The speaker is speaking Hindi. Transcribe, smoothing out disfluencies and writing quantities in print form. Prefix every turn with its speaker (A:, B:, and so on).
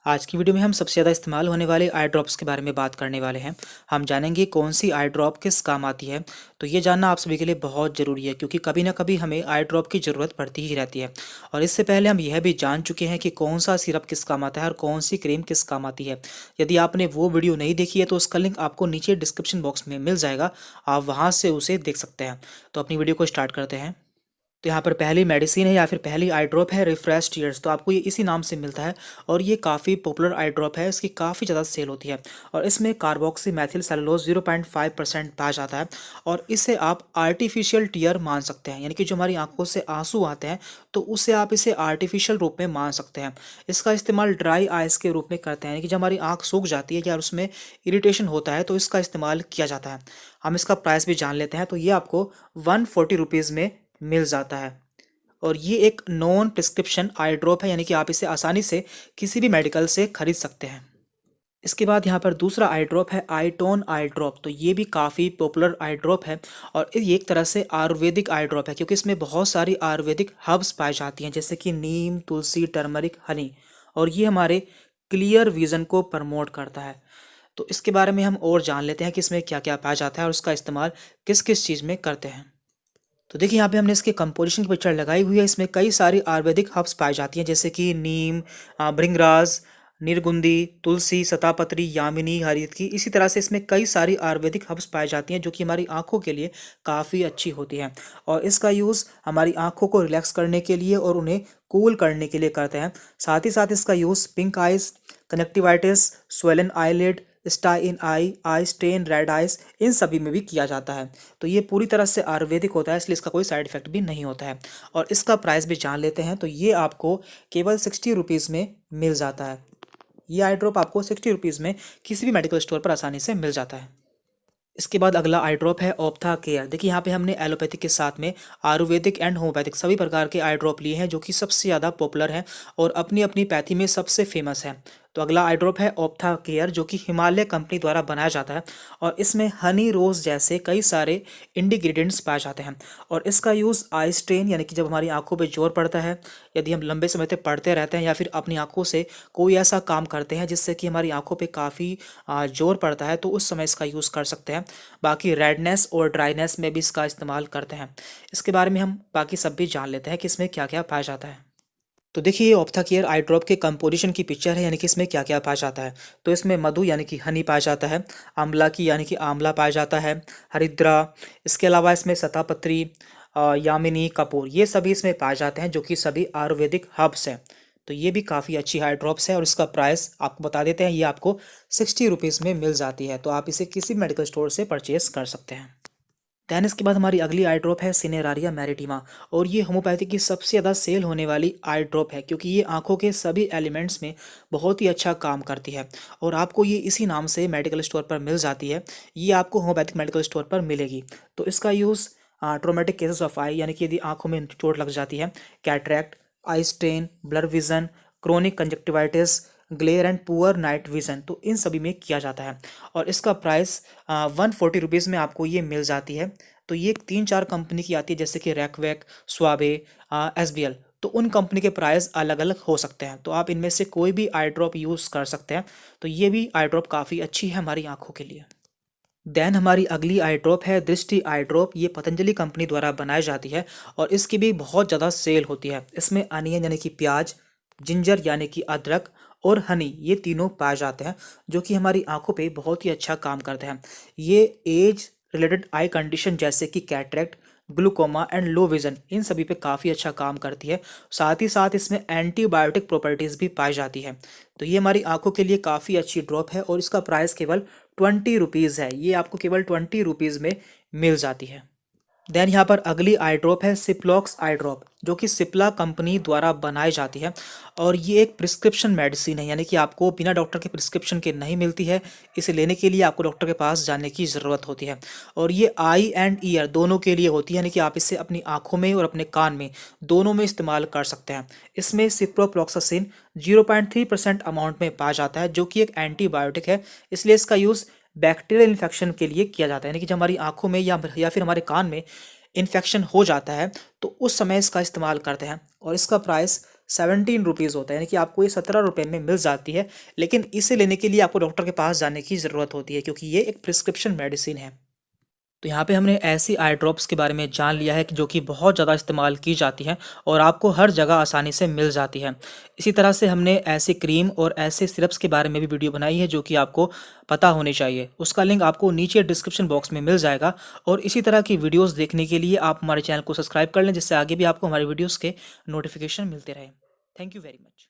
A: आज की वीडियो में हम सबसे ज़्यादा इस्तेमाल होने वाले आई ड्रॉप्स के बारे में बात करने वाले हैं। हम जानेंगे कौन सी आई ड्रॉप किस काम आती है। तो ये जानना आप सभी के लिए बहुत ज़रूरी है क्योंकि कभी ना कभी हमें आई ड्रॉप की ज़रूरत पड़ती ही रहती है। और इससे पहले हम यह भी जान चुके हैं कि कौन सा सिरप किस काम आता है और कौन सी क्रीम किस काम आती है। यदि आपने वो वीडियो नहीं देखी है तो उसका लिंक आपको नीचे डिस्क्रिप्शन बॉक्स में मिल जाएगा, आप वहाँ से उसे देख सकते हैं। तो अपनी वीडियो को स्टार्ट करते हैं। तो यहाँ पर पहली मेडिसिन है या फिर पहली आई ड्रॉप है रिफ्रेश टीयर्स। तो आपको ये इसी नाम से मिलता है और ये काफ़ी पॉपुलर आई ड्रॉप है, इसकी काफ़ी ज़्यादा सेल होती है। और इसमें कार्बोक्सी मैथिल सेलुलोज 0.5% पाया जाता है और इसे आप आर्टिफिशियल टीयर मान सकते हैं, यानी कि जो हमारी आंखों से आंसू आते हैं तो उससे आप इसे आर्टिफिशियल रूप में मान सकते हैं। इसका इस्तेमाल ड्राई आइज़ के रूप में करते हैं, यानी कि जब हमारी आंख सूख जाती है या उसमें इरिटेशन होता है तो इसका इस्तेमाल किया जाता है। हम इसका प्राइस भी जान लेते हैं। तो ये आपको 140 रुपीज़ में मिल जाता है और ये एक नॉन प्रिस्क्रिप्शन आई ड्रॉप है, यानी कि आप इसे आसानी से किसी भी मेडिकल से खरीद सकते हैं। इसके बाद यहाँ पर दूसरा आई ड्रॉप है आईटोन आई ड्रॉप। तो ये भी काफ़ी पॉपुलर आई ड्रॉप है और ये एक तरह से आयुर्वेदिक आई ड्रॉप है क्योंकि इसमें बहुत सारी आयुर्वेदिक हर्ब्स पाई जाती हैं जैसे कि नीम, तुलसी, टर्मरिक, हनी। और ये हमारे क्लियर विजन को प्रमोट करता है। तो इसके बारे में हम और जान लेते हैं कि इसमें क्या क्या पाया जाता है और उसका इस्तेमाल किस किस चीज़ में करते हैं। तो देखिए यहाँ पे हमने इसके कंपोजिशन की पिक्चर लगाई हुई है। इसमें कई सारी आयुर्वेदिक हर्ब्स पाई जाती हैं जैसे कि नीम, भृंगराज, निर्गुंदी, तुलसी, सतापत्री, यामिनी, हरितकी। इसी तरह से इसमें कई सारी आयुर्वेदिक हर्ब्स पाई जाती हैं जो कि हमारी आंखों के लिए काफ़ी अच्छी होती हैं। और इसका यूज़ हमारी आंखों को रिलैक्स करने के लिए और उन्हें कूल करने के लिए करते हैं। साथ ही साथ इसका use pink eyes, conjunctivitis, swollen eyelid, stye in eye, eye stain, red eyes, इन सभी में भी किया जाता है। तो ये पूरी तरह से आयुर्वेदिक होता है, इसलिए इसका कोई साइड इफेक्ट भी नहीं होता है। और इसका प्राइस भी जान लेते हैं। तो ये आपको केवल 60 रुपीज़ में मिल जाता है। ये आई ड्रॉप आपको 60 रुपीज़ में किसी भी मेडिकल स्टोर पर आसानी से मिल जाता है। इसके बाद अगला आई ड्रॉप है ऑप्था केयर। देखिए यहाँ पे हमने एलोपैथिक के साथ में आयुर्वेदिक एंड होम्योपैथिक सभी प्रकार के आई ड्रॉप लिए हैं जो कि सबसे ज़्यादा पॉपुलर हैं और अपनी अपनी पैथी में सबसे फेमस है। तो अगला आई ड्रॉप है ऑप्था केयर जो कि हिमालय कंपनी द्वारा बनाया जाता है और इसमें हनी रोज जैसे कई सारे इंग्रेडिएंट्स पाए जाते हैं। और इसका यूज़ आई स्ट्रेन, यानी कि जब हमारी आंखों पे जोर पड़ता है, यदि हम लंबे समय तक पढ़ते रहते हैं या फिर अपनी आंखों से कोई ऐसा काम करते हैं जिससे कि हमारी आंखों पे काफ़ी जोर पड़ता है, तो उस समय इसका यूज़ कर सकते हैं। बाकी रेडनेस और ड्राइनेस में भी इसका इस्तेमाल करते हैं। इसके बारे में हम बाकी सब भी जान लेते हैं कि इसमें क्या क्या पाया जाता है। तो देखिए ये ऑप्था केयर आई ड्रॉप के कंपोजिशन की पिक्चर है, यानी कि इसमें क्या क्या पाया जाता है। तो इसमें मधु यानी कि हनी पाया जाता है, आंवला की यानी कि आंवला पाया जाता है, हरिद्रा, इसके अलावा इसमें सतापत्री, यामिनी, कपूर, ये सभी इसमें पाए जाते हैं जो कि सभी आयुर्वेदिक हर्ब्स हैं। तो ये भी काफ़ी अच्छी आई ड्रॉप्स है और इसका प्राइस आपको बता देते हैं। ये आपको 60 रुपीज़ में मिल जाती है, तो आप इसे किसी मेडिकल स्टोर से परचेज कर सकते हैं। दैन इसके बाद हमारी अगली आई ड्रॉप है सिनेरारिया मैरिटिमा और ये होम्योपैथी की सबसे ज़्यादा सेल होने वाली आई ड्रॉप है क्योंकि ये आंखों के सभी एलिमेंट्स में बहुत ही अच्छा काम करती है और आपको ये इसी नाम से मेडिकल स्टोर पर मिल जाती है। ये आपको होम्योपैथिक मेडिकल स्टोर पर मिलेगी। तो इसका यूज़ ट्रोमेटिक केसेस ऑफ आई, यानी कि यदि आंखों में चोट लग जाती है, cataract, eye strain, blur vision, chronic conjunctivitis, glare and poor night vision, तो इन सभी में किया जाता है। और इसका प्राइस 140 रुपीज़ में आपको ये मिल जाती है। तो ये 3-4 कंपनी की आती है जैसे कि रैकवैक, स्वाबे, SBL। तो उन कंपनी के प्राइस अलग अलग हो सकते हैं, तो आप इनमें से कोई भी आई ड्रॉप यूज़ कर सकते हैं। तो ये भी आई ड्रॉप काफ़ी अच्छी है हमारी आंखों के लिए। देन हमारी अगली आई ड्रॉप है दृष्टि आई ड्रॉप। ये पतंजलि कंपनी द्वारा बनाई जाती है और इसकी भी बहुत ज़्यादा सेल होती है। इसमें अनियन यानी कि प्याज, जिंजर यानी कि अदरक और हनी, ये तीनों पाए जाते हैं जो कि हमारी आंखों पे बहुत ही अच्छा काम करते हैं। ये एज रिलेटेड आई कंडीशन जैसे कि cataract, glaucoma and low vision, इन सभी पे काफ़ी अच्छा काम करती है। साथ ही साथ इसमें एंटीबायोटिक प्रॉपर्टीज़ भी पाई जाती है। तो ये हमारी आंखों के लिए काफ़ी अच्छी ड्रॉप है और इसका प्राइस केवल 20 रुपीज़ है। ये आपको केवल 20 रुपीज़ में मिल जाती है। देन यहाँ पर अगली आई ड्रॉप है सिप्लॉक्स आई ड्रॉप जो कि सिप्ला कंपनी द्वारा बनाई जाती है और ये एक प्रिस्क्रिप्शन मेडिसिन है, यानी कि आपको बिना डॉक्टर के प्रिस्क्रिप्शन के नहीं मिलती है। इसे लेने के लिए आपको डॉक्टर के पास जाने की ज़रूरत होती है और ये आई एंड ईयर दोनों के लिए होती है, यानी कि आप इसे अपनी आंखों में और अपने कान में दोनों में इस्तेमाल कर सकते हैं। इसमें सिप्रोफ्लॉक्सासिन 0.3% अमाउंट में पाया जाता है जो कि एक एंटीबायोटिक है, इसलिए इसका यूज़ बैक्टीरियल इन्फेक्शन के लिए किया जाता है, यानी कि जब हमारी आंखों में या फिर हमारे कान में इन्फेक्शन हो जाता है तो उस समय इसका इस्तेमाल करते हैं। और इसका प्राइस ₹17 होता है, यानी कि आपको ये ₹17 में मिल जाती है। लेकिन इसे लेने के लिए आपको डॉक्टर के पास जाने की ज़रूरत होती है, क्योंकि ये एक प्रिस्क्रिप्शन मेडिसिन है। तो यहाँ पे हमने ऐसी आई ड्रॉप्स के बारे में जान लिया है कि जो कि बहुत ज़्यादा इस्तेमाल की जाती हैं और आपको हर जगह आसानी से मिल जाती हैं। इसी तरह से हमने ऐसी क्रीम और ऐसे सिरप्स के बारे में भी वीडियो बनाई है जो कि आपको पता होनी चाहिए। उसका लिंक आपको नीचे डिस्क्रिप्शन बॉक्स में मिल जाएगा। और इसी तरह की वीडियोज़ देखने के लिए आप हमारे चैनल को सब्सक्राइब कर लें, जिससे आगे भी आपको हमारे वीडियोज़ के नोटिफिकेशन मिलते रहें। Thank you very much.